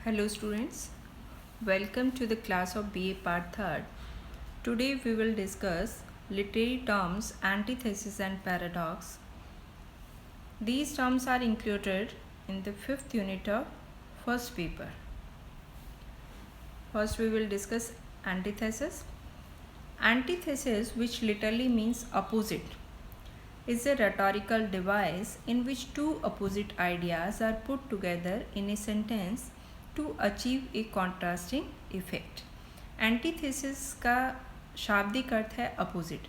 Hello students, welcome to the class of BA Part 3rd. Today we will discuss literary terms, antithesis and paradox. These terms are included in the 5th unit of first paper. First we will discuss antithesis. Antithesis, which literally means opposite, is a rhetorical device in which two opposite ideas are put together in a sentence to achieve a contrasting effect. Antithesis का शाब्दिक अर्थ है opposite.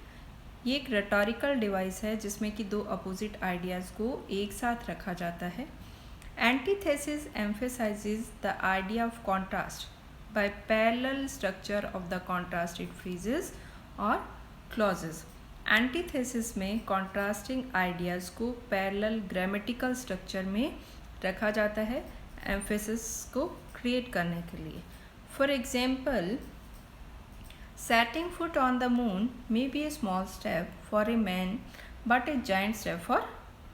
ये एक rhetorical device है जिसमें कि दो opposite ideas को एक साथ रखा जाता है. Antithesis emphasises the idea of contrast by parallel structure of the contrasted phrases और क्लॉजेस. एंटीथेसिस में कॉन्ट्रास्टिंग आइडियाज़ को पैरेलल ग्रामेटिकल स्ट्रक्चर में रखा जाता है एम्फेसिस को क्रिएट करने के लिए. For example, setting foot on the moon may be a small step for a man but a giant step for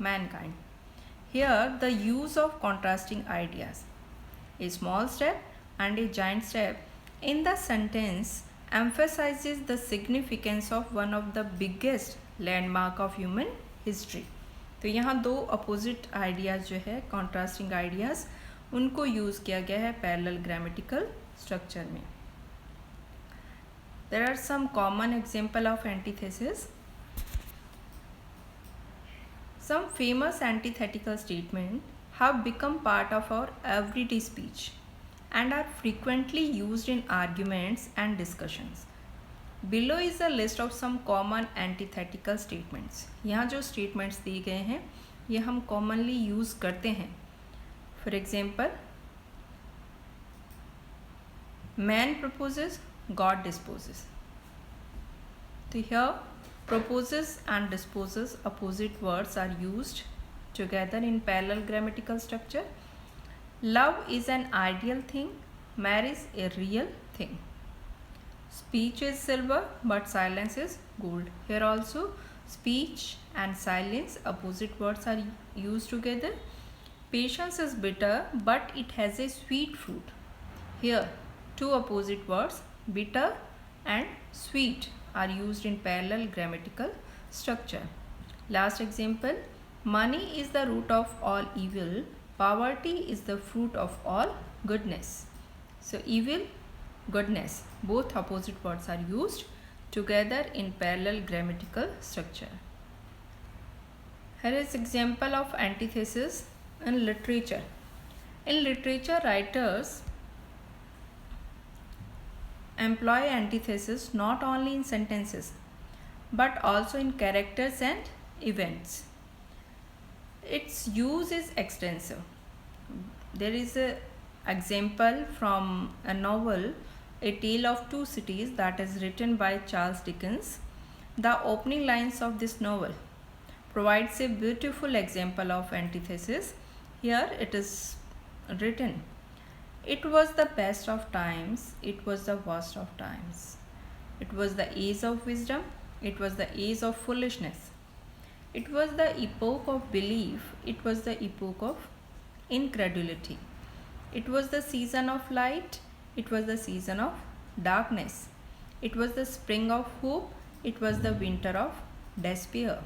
mankind. Here the use of contrasting ideas, a small step and a giant step in the sentence emphasizes the significance of one of the biggest landmark of human history. तो यहाँ दो opposite ideas जो है contrasting ideas उनको use किया गया है parallel grammatical structure में. There are some common example of antithesis. Some famous antithetical statements have become part of our everyday speech and are frequently used in arguments and discussions. Below is a list of some common antithetical statements. यहाँ जो statements दिए गए हैं ये हम commonly use करते हैं. For example, man proposes, God disposes. So here proposes and disposes opposite words are used together in parallel grammatical structure. Love is an ideal thing, marriage a real thing. Speech is silver but silence is gold. Here also speech and silence opposite words are used together. Patience is bitter but it has a sweet fruit. Here two opposite words, bitter and sweet, are used in parallel grammatical structure. Last example, money is the root of all evil, poverty is the fruit of all goodness. So evil, goodness, both opposite words are used together in parallel grammatical structure. Here is example of antithesis in literature. In literature, writers employ antithesis not only in sentences but also in characters and events. Its use is extensive. There is an example from a novel, A Tale of Two Cities, that is written by Charles Dickens. The opening lines of this novel provides a beautiful example of antithesis. Here it is written, it was the best of times, it was the worst of times. It was the age of wisdom, it was the age of foolishness. It was the epoch of belief, it was the epoch of incredulity. It was the season of light, it was the season of darkness. It was the spring of hope, it was the winter of despair.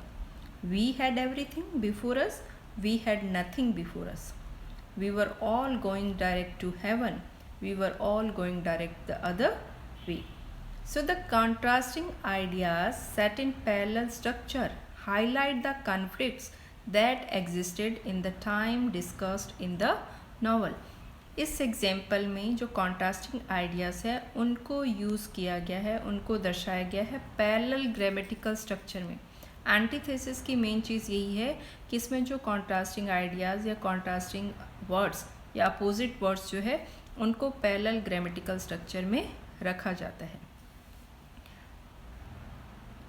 We had everything before us, we had nothing before us. We were all going direct to heaven. We were all going direct the other way. So the contrasting ideas set in parallel structure highlight the conflicts that existed in the time discussed in the novel. इस example में जो contrasting ideas है उनको use किया गया है, उनको दर्शाया गया है पैरेलल ग्रामेटिकल स्ट्रक्चर में. एंटीथेसिस की मेन चीज़ यही है कि इसमें जो कॉन्ट्रास्टिंग आइडियाज़ या कॉन्ट्रास्टिंग वर्ड्स या अपोजिट वर्ड्स जो है उनको पैरेलल ग्रामेटिकल स्ट्रक्चर में रखा जाता है.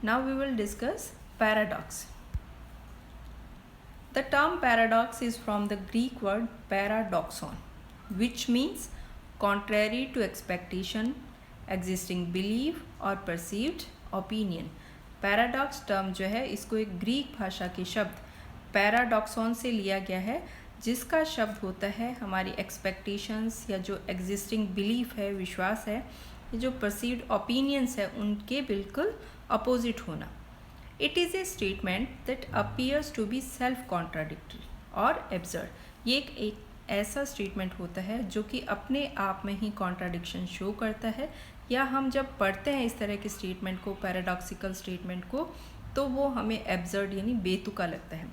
Now we will discuss paradox. The term paradox is from the Greek word paradoxon which means contrary to expectation, existing belief or perceived opinion. Paradox term जो है इसको एक ग्रीक भाषा के शब्द पैराडॉक्सॉन से लिया गया है जिसका शब्द होता है हमारी एक्सपेक्टेशंस या जो एग्जिस्टिंग बिलीफ है, विश्वास है, जो परसीव्ड ओपिनियंस है, उनके बिल्कुल अपोजिट होना। It is a statement that appears to be self contradictory और एब्सर्ड। ये एक ऐसा स्टेटमेंट होता है जो कि अपने आप में ही कॉन्ट्राडिक्शन शो करता है, या हम जब पढ़ते हैं इस तरह के स्टेटमेंट को, पैराडॉक्सिकल स्टेटमेंट को, तो वो हमें एब्सर्ड यानी बेतुका लगता है।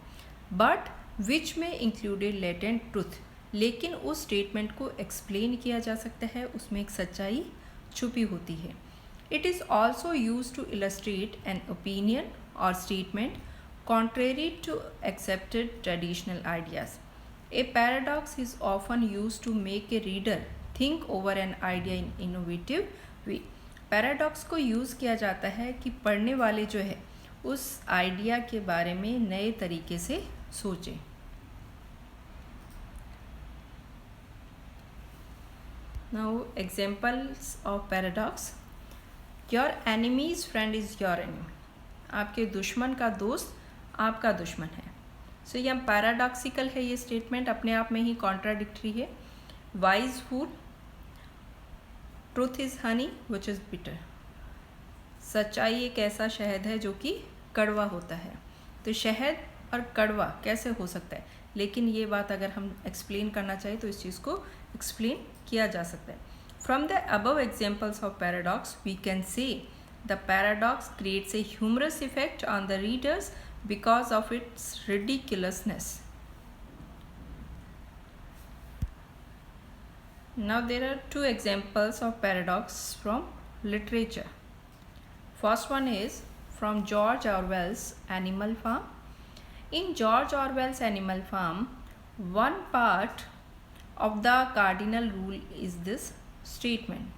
बट विच में इंक्लूडेड लेटेंट ट्रूथ, लेकिन उस स्टेटमेंट को एक्सप्लेन किया जा सकता है, उसमें एक सच्चाई छुपी होती है। It is also use to illustrate an opinion or statement contrary to accepted traditional ideas. A paradox is often used to make a reader think over an idea in innovative way. Paradox को use किया जाता है कि पढ़ने वाले जो है उस आइडिया के बारे में नए तरीके से सोचें। Now examples of paradox. Your enemy's friend is your enemy. आपके दुश्मन का दोस्त आपका दुश्मन है। सो यह पैराडॉक्सिकल है, ये स्टेटमेंट अपने आप में ही कॉन्ट्राडिक्टरी है। Wise food, truth is Honey which is bitter. सच्चाई एक ऐसा शहद है जो कि कड़वा होता है। तो शहद और कड़वा कैसे हो सकता है, लेकिन ये बात अगर हम एक्सप्लेन करना चाहें तो इस चीज़ को एक्सप्लेन किया जा सकता है। From the above examples of paradox we can say the paradox creates a humorous effect on the readers because of its ridiculousness. Now there are two examples of paradox from literature. First one is from George Orwell's Animal Farm. In George Orwell's Animal Farm, one part of the cardinal rule is this statement: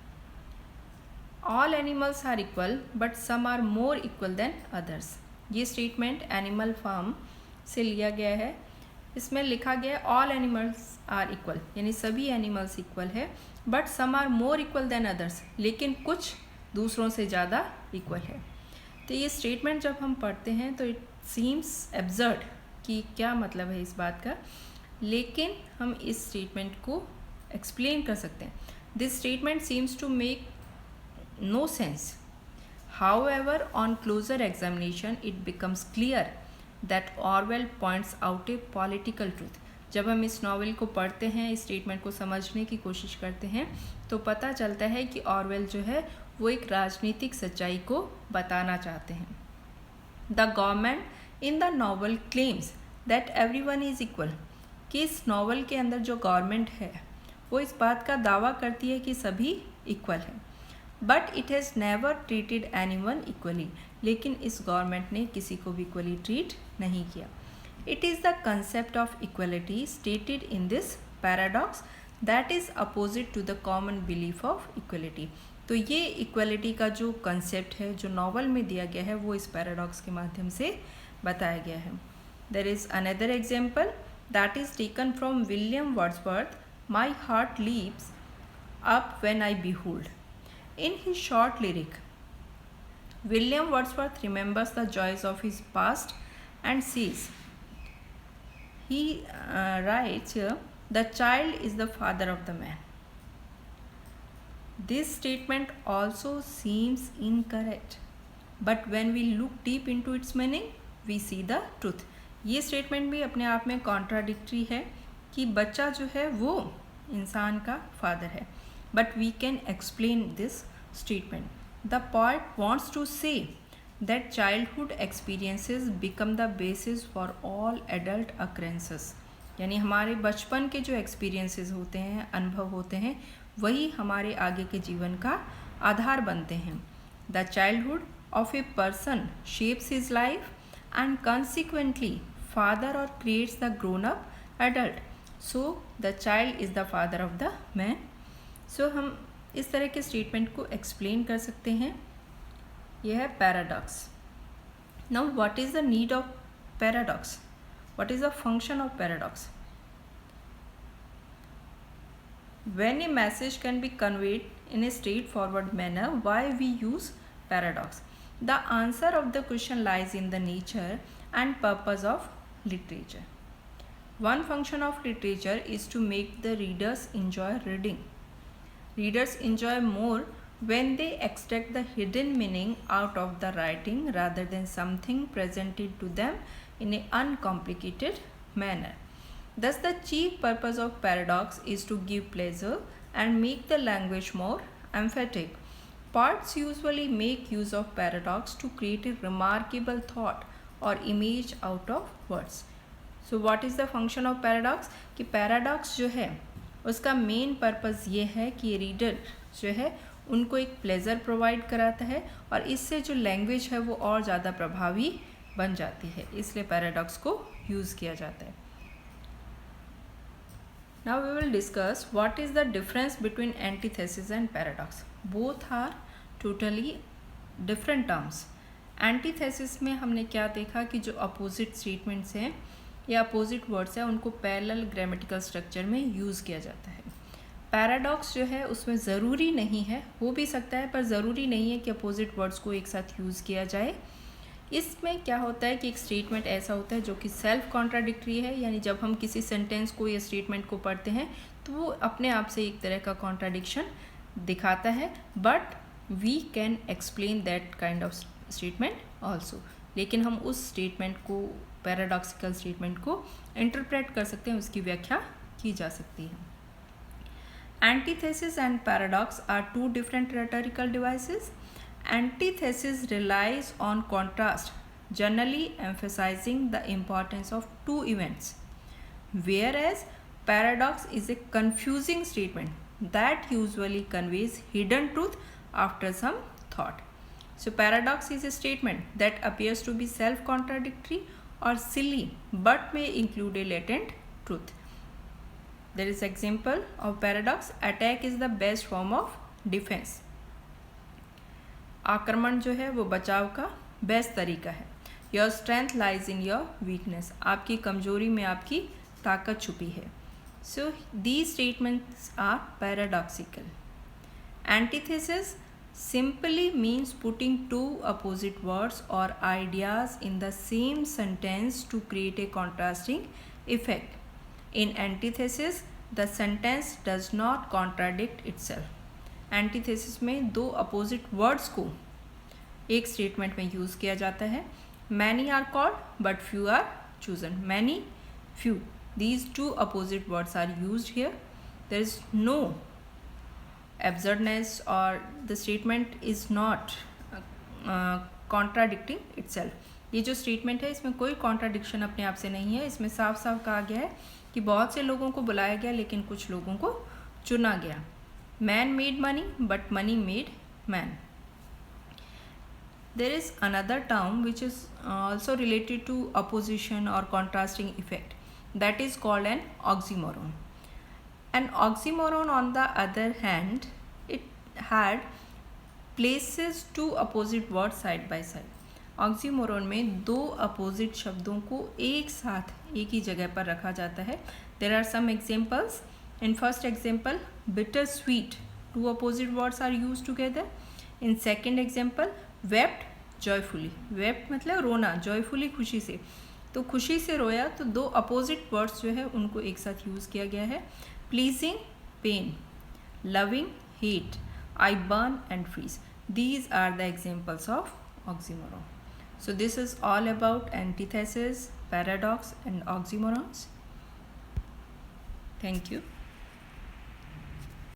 all animals are equal but some are more equal than others. ये statement animal farm से लिया गया है। इसमें लिखा गया है all animals are equal, यानी सभी एनिमल्स इक्वल है, but some are more equal than others, लेकिन कुछ दूसरों से ज़्यादा इक्वल है। तो ये स्टेटमेंट जब हम पढ़ते हैं तो इट सीम्स एब्सर्ड कि क्या मतलब है इस बात का, लेकिन हम इस स्टेटमेंट को एक्सप्लेन कर सकते हैं। This statement seems to make no sense. However, on closer examination, it becomes clear that Orwell points out a political truth. जब हम इस नॉवेल को पढ़ते हैं, इस स्टेटमेंट को समझने की कोशिश करते हैं, तो पता चलता है कि ऑरवेल जो है वो एक राजनीतिक सच्चाई को बताना चाहते हैं। The government in the novel claims that everyone is equal, कि इस नॉवल के अंदर जो गवर्नमेंट है वो इस बात का दावा करती है कि सभी इक्वल हैं, but it has never treated anyone equally, लेकिन इस गवर्नमेंट ने किसी को भी इक्वली ट्रीट नहीं किया। It is the concept of equality stated in this paradox that is opposite to the common belief of equality. तो ये इक्वलिटी का जो कंसेप्ट है, जो नॉवल में दिया गया है, वो इस पैराडॉक्स के माध्यम से बताया गया है। There is another example that is taken from William Wordsworth, my heart leaps up when I behold. In his short lyric, William Wordsworth remembers the joys of his past and says, he writes here, the child is the father of the man. This statement also seems incorrect, but when we look deep into its meaning, we see the truth. ये statement भी अपने आप में contradictory है कि बच्चा जो है वो इंसान का father है, but we can explain this statement. The poet wants to say that childhood experiences become the basis for all adult occurrences. यानी हमारे बचपन के जो experiences होते हैं, अनुभव होते हैं, वही हमारे आगे के जीवन का आधार बनते हैं। The childhood of a person shapes his life and consequently father or creates the grown-up adult. So the child is the father of the man. So हम इस तरह के स्टेटमेंट को एक्सप्लेन कर सकते हैं। यह है paradox. Now what is the need of paradox? What is the function of paradox? When a message can be conveyed in a straight forward manner, why we use paradox? The answer of the question lies in the nature and purpose of literature. One function of literature is to make the readers enjoy reading. Readers enjoy more when they extract the hidden meaning out of the writing rather than something presented to them in an uncomplicated manner. Thus, the chief purpose of paradox is to give pleasure and make the language more emphatic. Poets usually make use of paradox to create a remarkable thought or image out of words. So what is the function of paradox? कि paradox जो है उसका main purpose ये है कि reader जो है उनको एक प्लेजर प्रोवाइड कराता है और इससे जो लैंग्वेज है वो और ज़्यादा प्रभावी बन जाती है, इसलिए पैराडॉक्स को यूज़ किया जाता है. Now we will discuss what is the difference between antithesis and paradox. Both are totally different terms. Antithesis में हमने क्या देखा कि जो अपोजिट स्टेटमेंट्स हैं या अपोजिट वर्ड्स हैं उनको पैरेलल ग्रामेटिकल स्ट्रक्चर में यूज़ किया जाता है. पैराडॉक्स जो है उसमें ज़रूरी नहीं है, हो भी सकता है पर ज़रूरी नहीं है कि अपोजिट वर्ड्स को एक साथ यूज़ किया जाए. इसमें क्या होता है कि एक स्टेटमेंट ऐसा होता है जो कि सेल्फ कॉन्ट्राडिक्टरी है, यानी जब हम किसी सेंटेंस को या स्टेटमेंट को पढ़ते हैं तो वो अपने आप से एक तरह का कॉन्ट्राडिक्शन दिखाता है, but we can explain that kind of statement also. लेकिन हम उस स्टेटमेंट को, पैराडॉक्सिकल स्टेटमेंट को इंटरप्रेट कर सकते हैं, उसकी व्याख्या की जा सकती है. Antithesis and paradox are two different rhetorical devices. Antithesis relies on contrast, generally emphasizing the importance of two events, whereas paradox is a confusing statement that usually conveys hidden truth after some thought. So paradox is a statement that appears to be self-contradictory or silly but may include a latent truth. There is example of paradox. Attack is the best form of defense. आक्रमण जो है वो बचाव का best तरीका है. Your strength lies in your weakness. आपकी कमजोरी में आपकी ताकत छुपी है. So these statements are paradoxical. Antithesis simply means putting two opposite words or ideas in the same sentence to create a contrasting effect. In antithesis, the sentence does not contradict itself. Antithesis में दो opposite words को एक statement में use किया जाता है. Many are called but few are chosen. Many, few, these two opposite words are used here. There is no absurdness or the statement is not contradicting itself. ये जो statement है इसमें कोई कॉन्ट्राडिक्शन अपने आप से नहीं है. इसमें साफ साफ कहा गया है कि बहुत से लोगों को बुलाया गया लेकिन कुछ लोगों को चुना गया. Man made money but money made man. There is another term which is also related to opposition or contrasting effect, that is called an oxymoron. An oxymoron, on the other hand, it had places two opposite words side by side. Oxymoron में दो opposite शब्दों को एक साथ एक ही जगह पर रखा जाता है. There are some examples. In first example, bitter sweet, two opposite words are use together. In second example, wept joyfully. Wept मतलब रोना, जॉयफुली खुशी से. तो खुशी से रोया, तो दो अपोजिट वर्ड्स जो है उनको एक साथ यूज़ किया गया है. Pleasing, pain. loving, hate. I burn and freeze. These are the examples of oxymoron. So this is all about antithesis, paradox and oxymorons. Thank you.